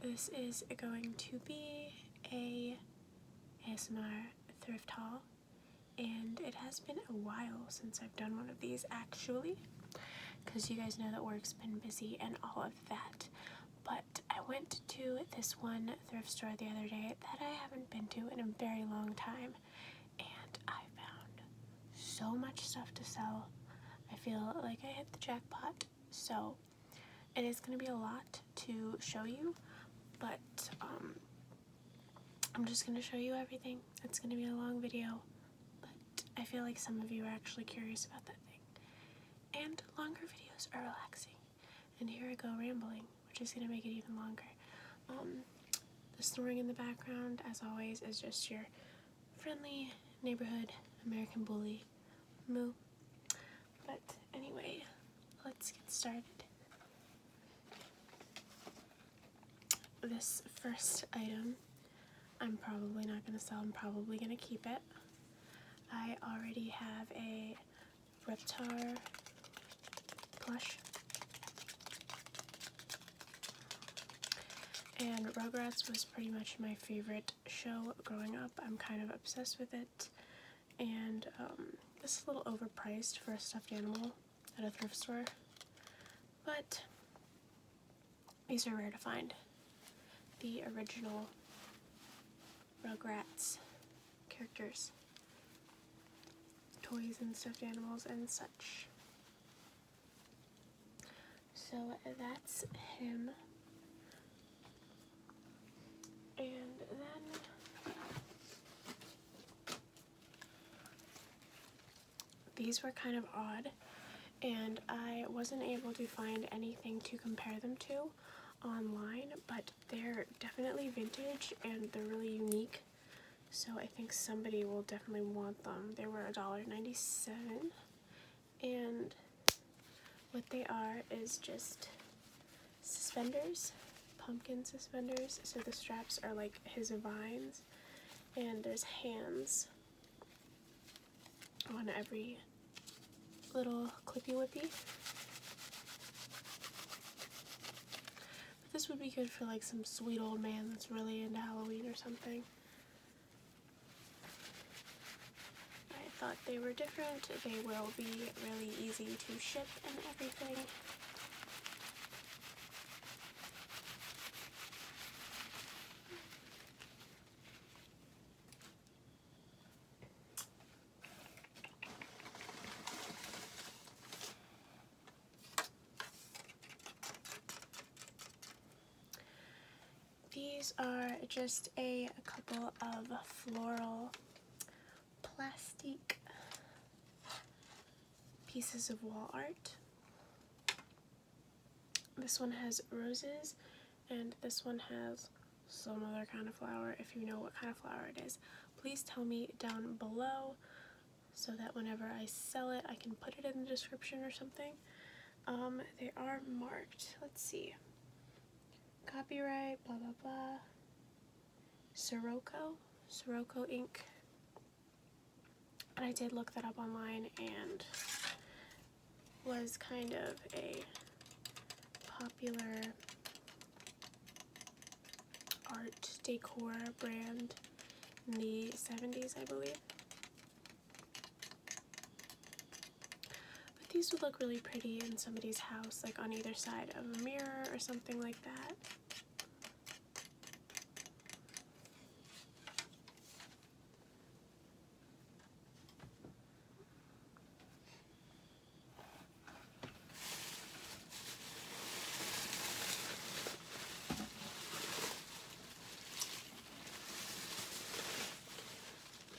This is going to be a ASMR thrift haul, and it has been a while since I've done one of these actually, because you guys know that work's been busy and all of that. But I went to this one thrift store the other day that I haven't been to in a very long time, and I found so much stuff to sell. I feel like I hit the jackpot, so it is going to be a lot to show you, but I'm just going to show you everything. It's going to be a long video, but I feel like some of you are actually curious about that thing. And longer videos are relaxing. And here I go rambling, which is going to make it even longer. The snoring in the background, as always, is just your friendly neighborhood American bully, Moo. But anyway, let's get started. This first item, I'm probably not going to sell. I'm probably going to keep it. I already have a Reptar plush. And Rugrats was pretty much my favorite show growing up. I'm kind of obsessed with it. And this is a little overpriced for a stuffed animal at a thrift store. But these are rare to find. The original Rugrats characters, toys and stuffed animals and such. So that's him. And then these were kind of odd, and I wasn't able to find anything to compare them to online, but they're definitely vintage and they're really unique, so I think somebody will definitely want them. They were $1.97, and what they are is just suspenders, pumpkin suspenders. So the straps are like his vines, and there's hands on every little clippy whippy. This would be good for like some sweet old man that's really into Halloween or something. I thought they were different. They will be really easy to ship and everything. These are just a couple of floral plastic pieces of wall art. This one has roses, and this one has some other kind of flower. If you know what kind of flower it is, please tell me down below so that whenever I sell it, I can put it in the description or something. They are marked. Let's see. Copyright, blah, blah, blah. Sirocco ink. And I did look that up online, and was kind of a popular art decor brand in the 70s, I believe. But these would look really pretty in somebody's house, like on either side of a mirror or something like that.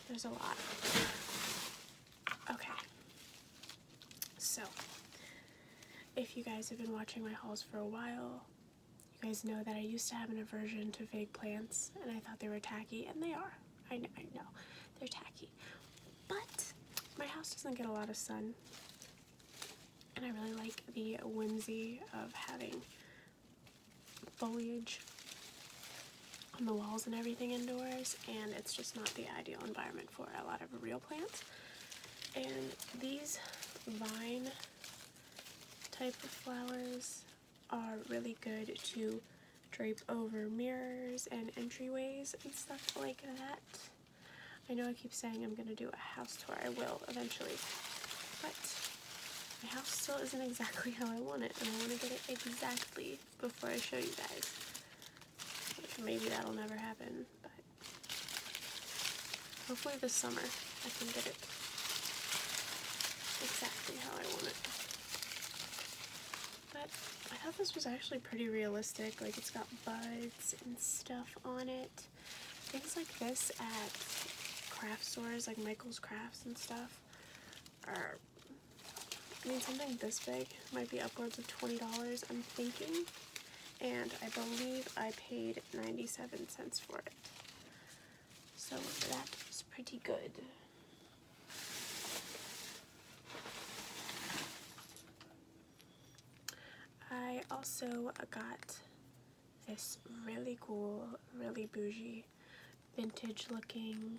There's a lot. Okay. So, if you guys have been watching my hauls for a while, you guys know that I used to have an aversion to fake plants, and I thought they were tacky, and they are. I know. They're tacky. But my house doesn't get a lot of sun, and I really like the whimsy of having foliage on the walls and everything indoors, and it's just not the ideal environment for a lot of real plants. And these vine type of flowers are really good to drape over mirrors and entryways and stuff like that. I know I keep saying I'm gonna do a house tour. I will eventually, but my house still isn't exactly how I want it, and I want to get it exactly before I show you guys. Which maybe that'll never happen, but hopefully this summer I can get it exactly how I want it. But I thought this was actually pretty realistic. Like, it's got buds and stuff on it. Things like this at craft stores like Michael's Crafts and stuff are, I mean, something this big might be upwards of $20, I'm thinking, and I believe I paid 97 cents for it, so that is pretty good. I also got this really cool, really bougie, vintage looking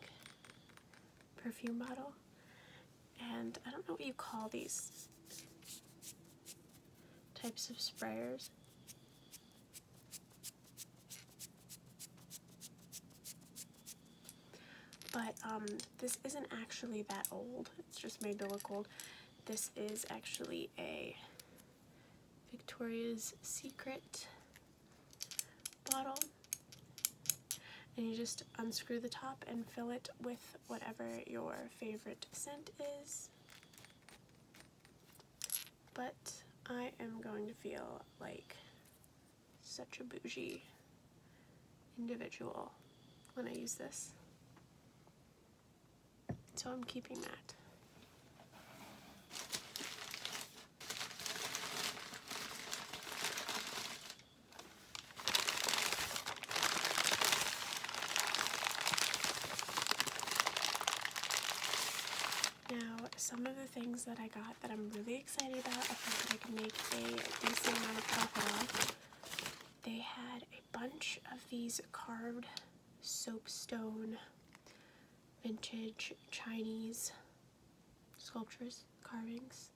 perfume bottle, and I don't know what you call these types of sprayers. But this isn't actually that old. It's just made to look old. This is actually a Victoria's Secret bottle, and you just unscrew the top and fill it with whatever your favorite scent is. But I am going to feel like such a bougie individual when I use this, so I'm keeping that. Now, some of the things that I got that I'm really excited about, I think that I can make a decent amount of profit on. They had a bunch of these carved soapstone vintage Chinese sculptures, carvings.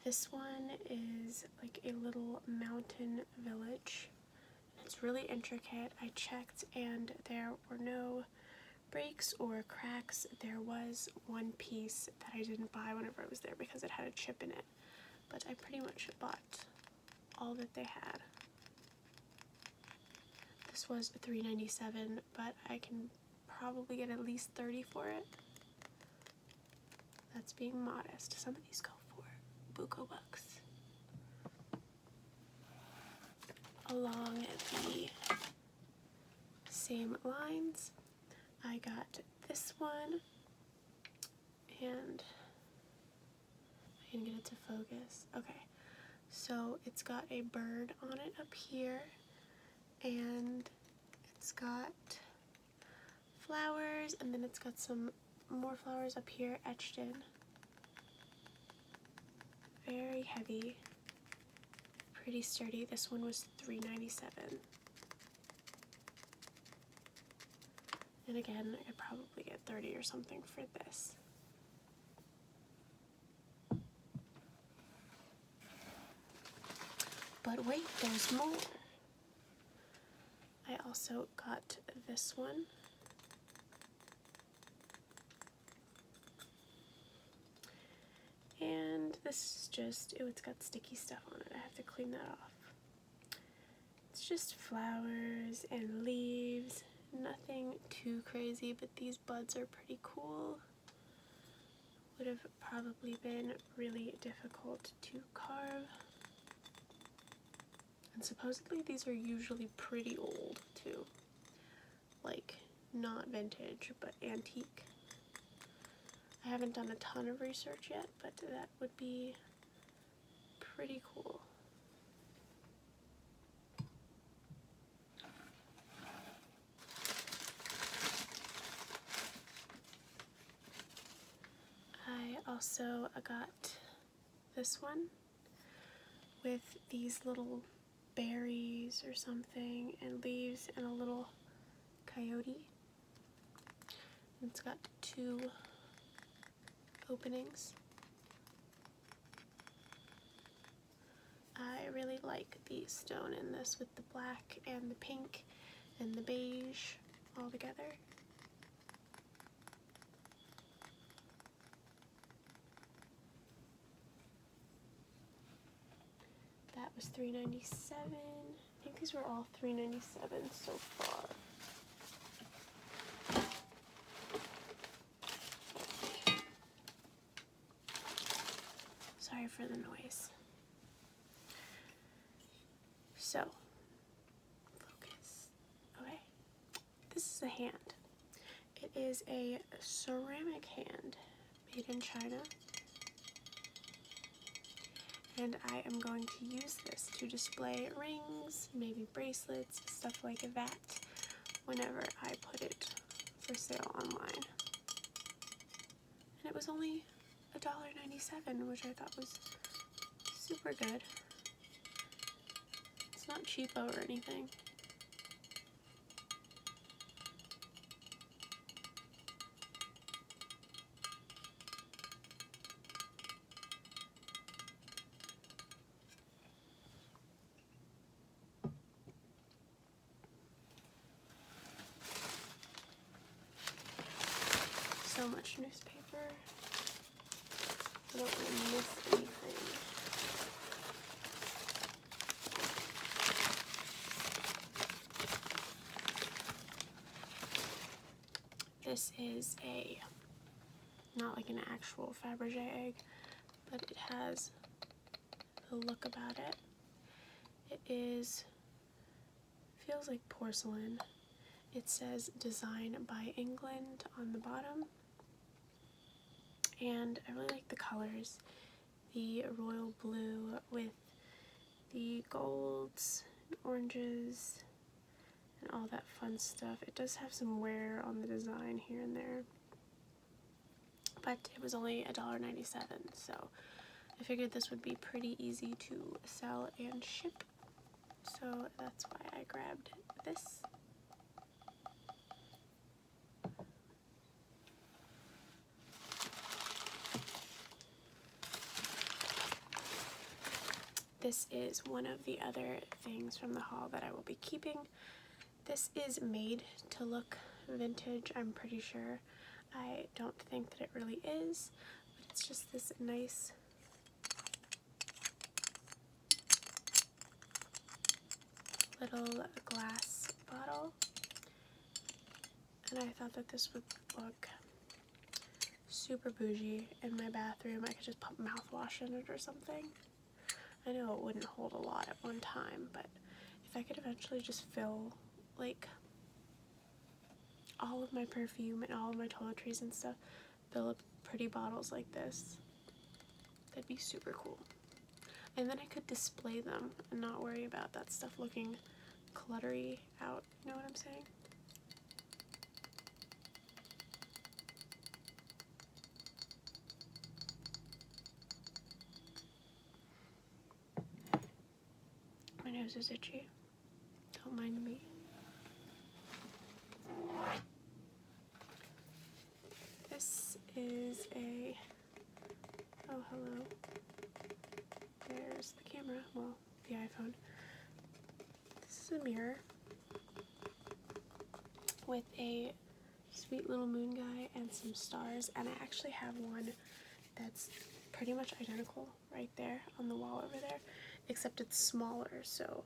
This one is like a little mountain village. It's really intricate. I checked and there were no breaks or cracks. There was one piece that I didn't buy whenever I was there because it had a chip in it, but I pretty much bought all that they had. This was $3.97, but I can probably get at least 30 for it. That's being modest. Some of these go for buco bucks. Along the same lines, I got this one, and I can get it to focus. Okay, so it's got a bird on it up here, and it's got flowers, and then it's got some more flowers up here etched in. Very heavy, pretty sturdy. This one was $3.97. And again, I could probably get 30 or something for this. But wait, there's more. I also got this one. And this is just, oh, it's got sticky stuff on it. I have to clean that off. It's just flowers and leaves. Nothing too crazy, but these buds are pretty cool. Would have probably been really difficult to carve. And supposedly these are usually pretty old too. Like, not vintage, but antique. I haven't done a ton of research yet, but that would be pretty cool. I also got this one with these little berries or something and leaves and a little coyote. It's got 2 openings. I really like the stone in this with the black and the pink and the beige all together. That was $3.97. I think these were all $3.97 so far. Sorry for the noise. So, focus. Okay, this is a hand. It is a ceramic hand made in China. And I am going to use this to display rings, maybe bracelets, stuff like that, whenever I put it for sale online. And it was only $1.97, which I thought was super good. It's not cheapo or anything. So much newspaper. I don't want to miss anything. This is not like an actual Fabergé egg, but it has the look about it. It feels like porcelain. It says design by England on the bottom. And I really like the colors. The royal blue with the golds and oranges and all that fun stuff. It does have some wear on the design here and there, but it was only $1.97, so I figured this would be pretty easy to sell and ship, so that's why I grabbed this. This is one of the other things from the haul that I will be keeping. This is made to look vintage, I'm pretty sure. I don't think that it really is, but it's just this nice little glass bottle. And I thought that this would look super bougie in my bathroom. I could just put mouthwash in it or something. I know it wouldn't hold a lot at one time, but if I could eventually just fill like all of my perfume and all of my toiletries and stuff, fill up pretty bottles like this, that'd be super cool. And then I could display them and not worry about that stuff looking cluttery out, you know what I'm saying? My nose is itchy. Don't mind me. This is oh hello. There's the camera, well, the iPhone. This is a mirror with a sweet little moon guy and some stars, and I actually have one that's pretty much identical right there on the wall over there, except it's smaller, so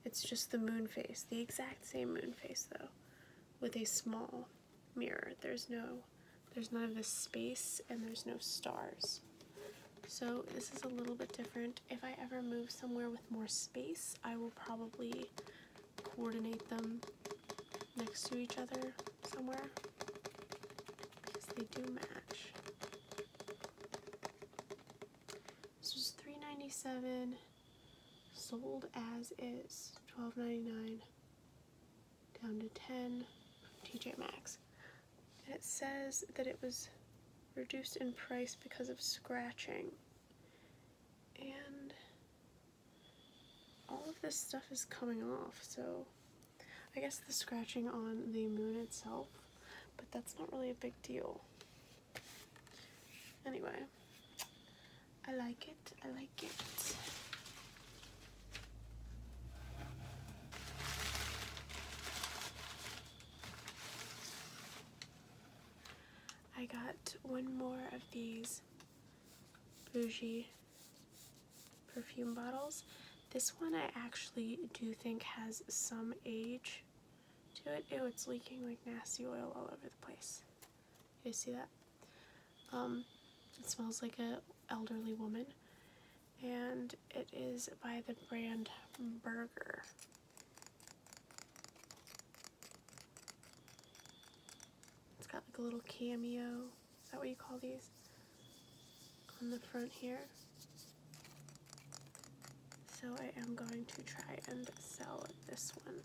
it's just the moon face, the exact same moon face though, with a small mirror. There's none of this space and there's no stars. So this is a little bit different. If I ever move somewhere with more space, I will probably coordinate them next to each other somewhere because they do match. This was $3.97, sold as is, $12.99, down to $10 from TJ Maxx. And it says that it was reduced in price because of scratching. And all of this stuff is coming off, so I guess the scratching on the moon itself, but that's not really a big deal. Anyway, I like it, I like it. got one more of these bougie perfume bottles. This one I actually do think has some age to it. Ew, it's leaking like nasty oil all over the place. You guys see that? It smells like a elderly woman, and it is by the brand Burger. It's got like a little cameo, is that what you call these, on the front here. So I am going to try and sell this one.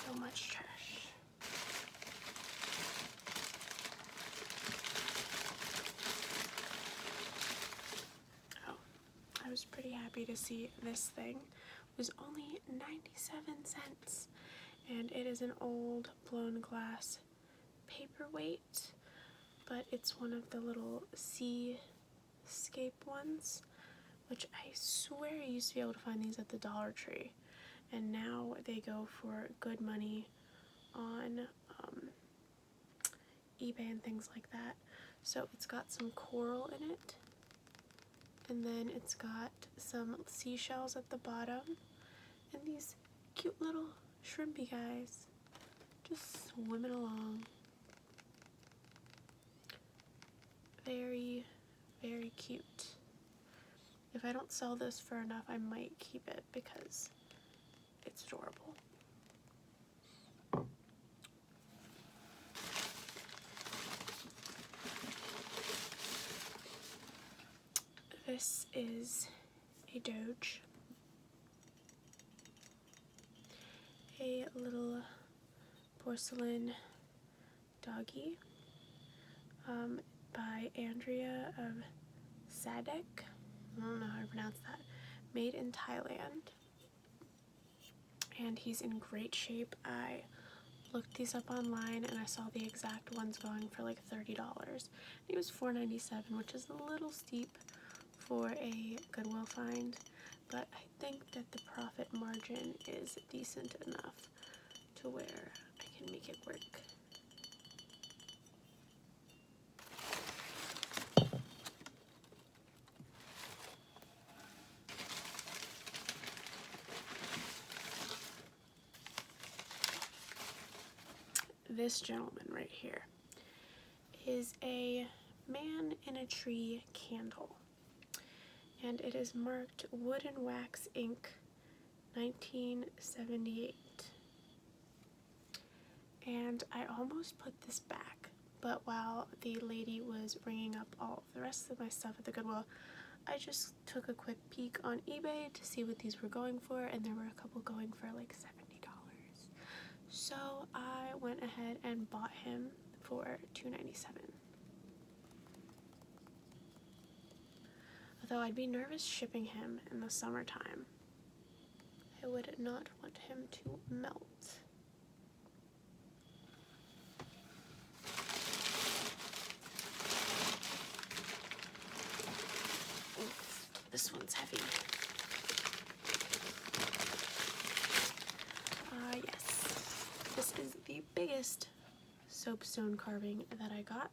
So much trash. I was pretty happy to see this thing. It was only 97 cents, and it is an old blown glass paperweight, but it's one of the little seascape ones, which I swear I used to be able to find these at the Dollar Tree, and now they go for good money on eBay and things like that. So it's got some coral in it, and then it's got some seashells at the bottom, and these cute little shrimpy guys just swimming along. Very, very cute. If I don't sell this for enough, I might keep it because it's adorable. This is a Doge, a little porcelain doggy by Andrea of Sadek. I don't know how to pronounce that. Made in Thailand, and he's in great shape. I looked these up online and I saw the exact ones going for like $30. It was $4.97, which is a little steep for a Goodwill find, but I think that the profit margin is decent enough to where I can make it work. This gentleman right here is a man in a tree candle, and it is marked Wood and Wax Ink 1978. And I almost put this back, but while the lady was ringing up all of the rest of my stuff at the Goodwill, I just took a quick peek on eBay to see what these were going for, and there were a couple going for like $70. So I went ahead and bought him for $2.97. Although I'd be nervous shipping him in the summertime. I would not want him to melt. Oof, this one's heavy. Yes. This is the biggest soapstone carving that I got.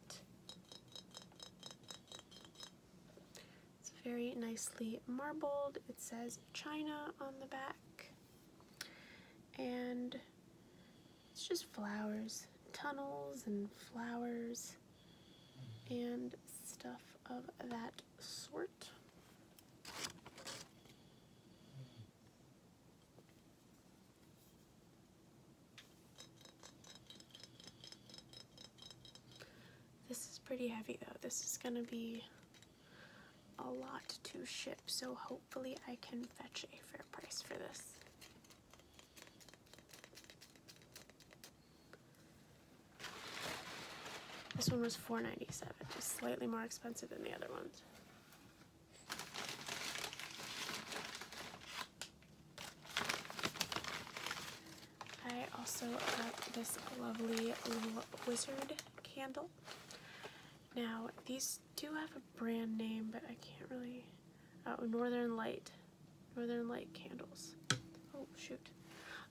It's very nicely marbled. It says China on the back. And it's just flowers, tunnels and flowers and stuff of that sort. This is pretty heavy though. This is gonna be a lot to ship, so hopefully I can fetch a fair price for this. This one was $4.97, just slightly more expensive than the other ones. I also got this lovely little wizard candle. Now, these do have a brand name, but I can't really... Oh, Northern Light candles. Oh, shoot.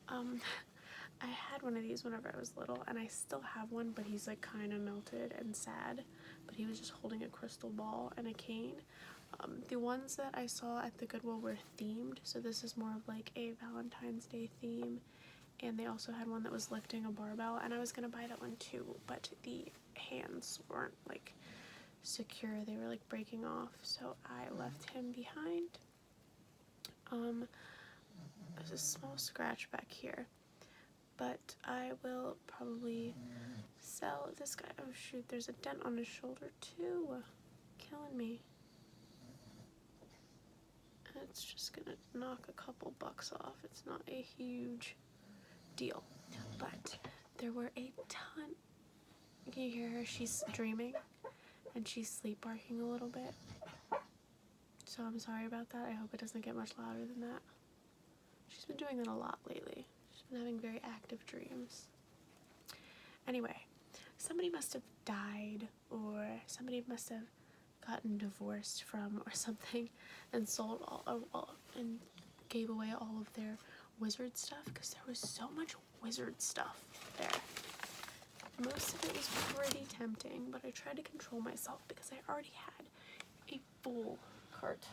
I had one of these whenever I was little, and I still have one, but he's like kind of melted and sad. But he was just holding a crystal ball and a cane. The ones that I saw at the Goodwill were themed, so this is more of like a Valentine's Day theme. And they also had one that was lifting a barbell, and I was gonna buy that one too, but the hands weren't like secure, they were like breaking off, so I left him behind. There's a small scratch back here, but I will probably sell this guy. Oh shoot, there's a dent on his shoulder too, killing me. It's just gonna knock a couple bucks off. It's not a huge deal, but there were a ton. Can you hear her? She's dreaming and she's sleep barking a little bit, so I'm sorry about that. I hope it doesn't get much louder than that. She's been doing that a lot lately. She's been having very active dreams. Anyway, somebody must have died, or somebody must have gotten divorced from or something and sold all and gave away all of their wizard stuff, because there was so much wizard stuff there. Most of it was pretty tempting, but I tried to control myself because I already had a full cart.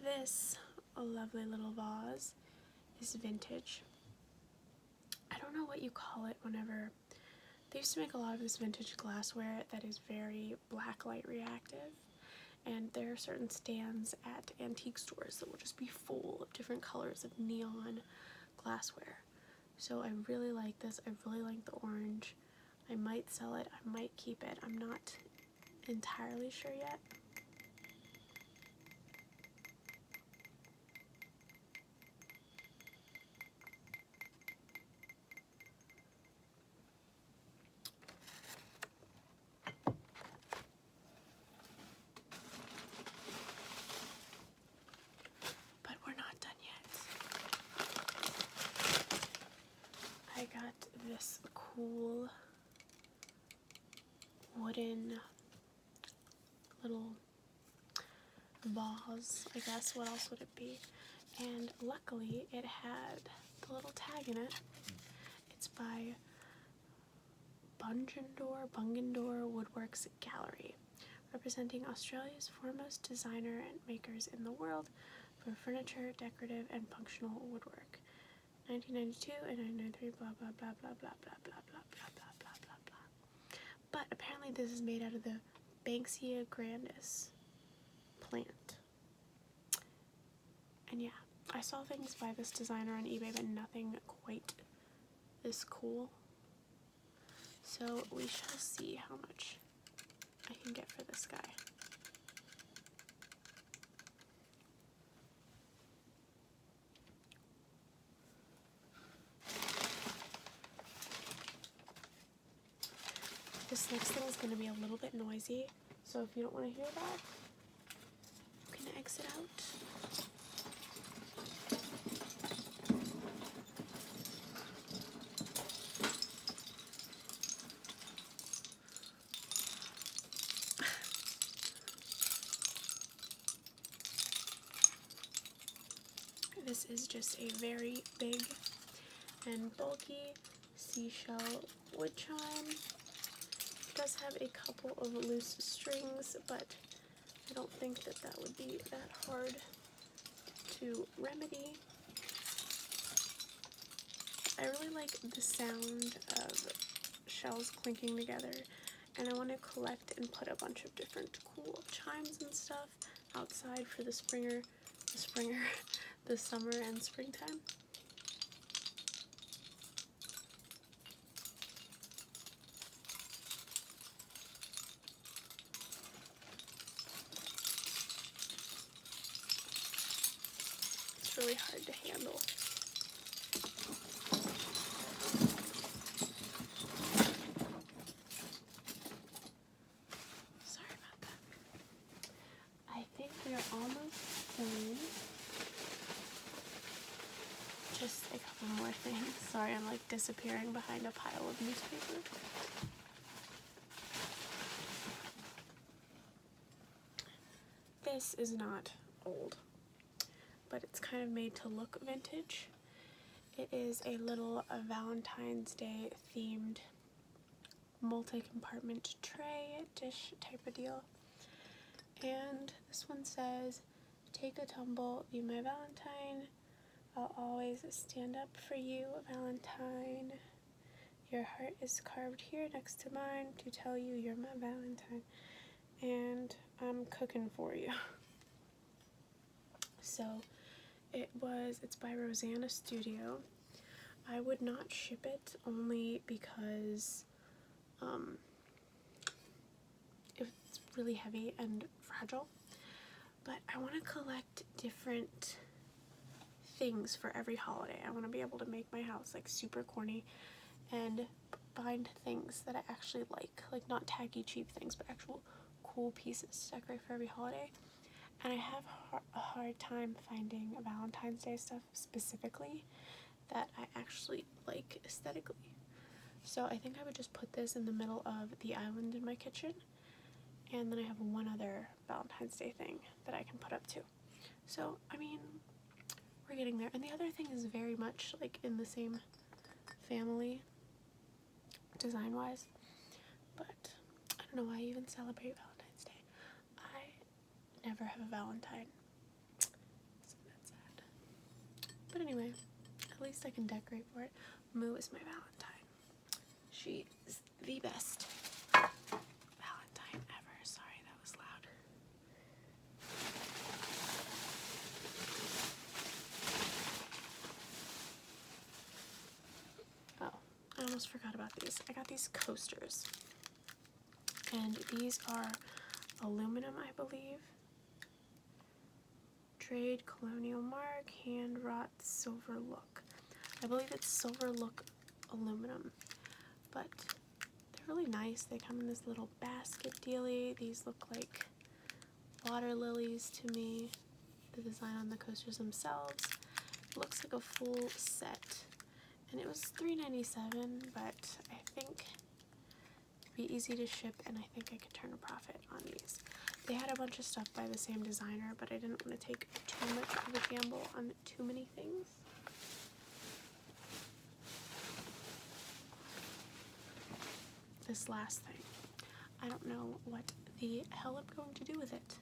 This lovely little vase is vintage. I don't know what you call it whenever... They used to make a lot of this vintage glassware that is very blacklight reactive, and there are certain stands at antique stores that will just be full of different colors of neon glassware. So I really like this. I really like the orange. I might sell it. I might keep it. I'm not entirely sure yet. I got this cool wooden little vase, I guess. What else would it be? And luckily it had the little tag in it. It's by Bungendore Woodworks Gallery, representing Australia's foremost designer and makers in the world for furniture, decorative, and functional woodwork. 1992 and 1993, blah, blah, blah, blah, blah, blah, blah, blah, blah, blah, blah, blah, blah. But apparently this is made out of the Banksia grandis plant. And yeah, I saw things by this designer on eBay, but nothing quite this cool. So we shall see how much I can get for this guy. This next thing is going to be a little bit noisy, so if you don't want to hear that, you can exit out. This is just a very big and bulky seashell wood chime. It does have a couple of loose strings, but I don't think that that would be that hard to remedy. I really like the sound of shells clinking together, and I want to collect and put a bunch of different cool chimes and stuff outside for the summer and springtime. It's really hard to handle. then like disappearing behind a pile of newspaper. This is not old, but it's kind of made to look vintage. It is a little Valentine's Day themed multi-compartment tray dish type of deal. And this one says, "Take a tumble, be my Valentine. I'll always stand up for you, Valentine. Your heart is carved here next to mine to tell you you're my Valentine. And I'm cooking for you." So it's by Rosanna Studio. I would not ship it only because it's really heavy and fragile. But I want to collect different things for every holiday. I want to be able to make my house like super corny and find things that I actually like not tacky cheap things, but actual cool pieces to decorate for every holiday. And I have a hard time finding Valentine's Day stuff specifically that I actually like aesthetically. So I think I would just put this in the middle of the island in my kitchen, and then I have one other Valentine's Day thing that I can put up too. So, I mean, we're getting there. And the other thing is very much like in the same family design-wise, but I don't know why I even celebrate Valentine's Day. I never have a Valentine, so that's sad. But anyway, at least I can decorate for it. Moo is my Valentine. She is the best Valentine ever. Sorry, that was loud. Oh, I almost forgot about these. I got these coasters. And these are aluminum, I believe. Trade, colonial mark, hand wrought, silver look. I believe it's silver look aluminum, but they're really nice. They come in this little basket dealie. These look like water lilies to me. The design on the coasters themselves. It looks like a full set, and it was $3.97, but I think it'd be easy to ship, and I think I could turn a profit on these. They had a bunch of stuff by the same designer, but I didn't want to take too much of a gamble on too many things. This last thing, I don't know what the hell I'm going to do with it.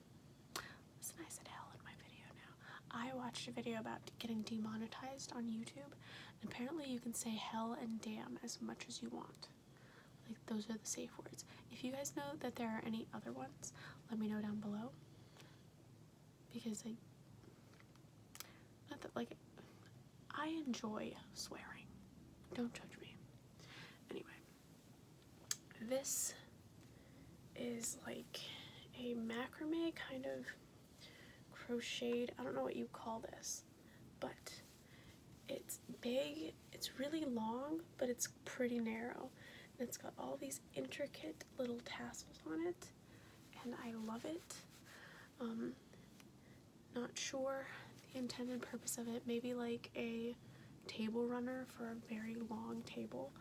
Listen, I said hell in my video now. I watched a video about getting demonetized on YouTube, and apparently you can say hell and damn as much as you want. Like, those are the safe words. If you guys know that there are any other ones, let me know down below. Because I enjoy swearing. Don't judge me. Anyway, this is like a macrame kind of crocheted, I don't know what you call this, but it's big, it's really long, but it's pretty narrow. And it's got all these intricate little tassels on it, and I love it. Not sure the intended purpose of it. Maybe like a table runner for a very long table.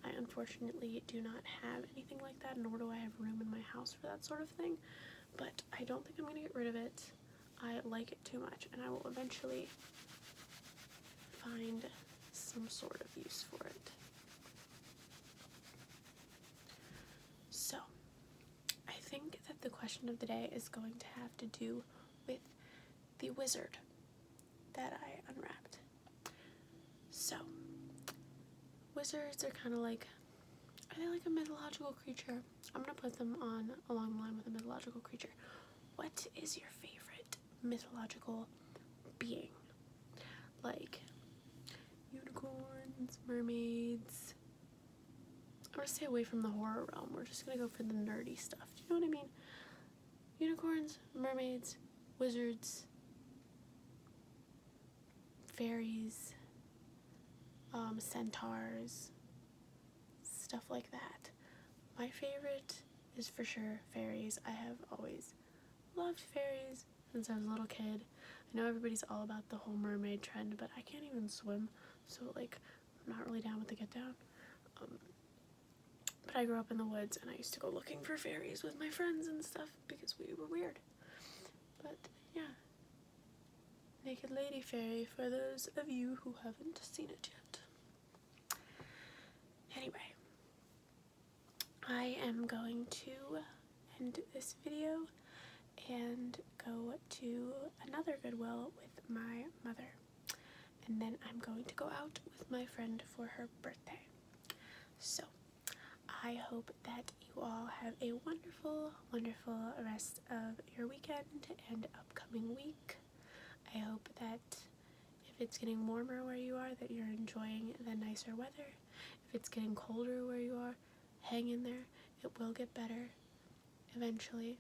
I unfortunately do not have anything like that, nor do I have room in my house for that sort of thing, but I don't think I'm going to get rid of it. I like it too much, and I will eventually find some sort of use for it. So, I think that the question of the day is going to have to do with the wizard that I unwrapped. So, wizards are kind of like, are they like a mythological creature? I'm going to put them on along the line with a mythological creature. What is your favorite mythological being? Like unicorns, mermaids. I'm going to stay away from the horror realm. We're just going to go for the nerdy stuff. Do you know what I mean? Unicorns, mermaids, wizards, fairies, centaurs, stuff like that. My favorite is for sure fairies. I have always loved fairies since I was a little kid. I know everybody's all about the whole mermaid trend, but I can't even swim, so like I'm not really down with the get down. But I grew up in the woods and I used to go looking for fairies with my friends and stuff because we were weird. But yeah, Naked Lady Fairy for those of you who haven't seen it yet. Anyway, I am going to end this video and go to another Goodwill with my mother. And then I'm going to go out with my friend for her birthday. So, I hope that you all have a wonderful, wonderful rest of your weekend and upcoming week. I hope that if it's getting warmer where you are, that you're enjoying the nicer weather. If it's getting colder where you are, hang in there. It will get better eventually.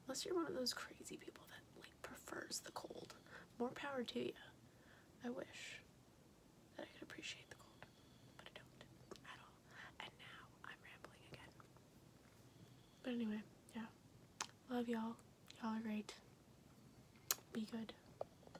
Unless you're one of those crazy people that like prefers the cold. More power to you. I wish that I could appreciate the cold, but I don't at all. And now I'm rambling again. But anyway, yeah. Love y'all. Y'all are great. Be good.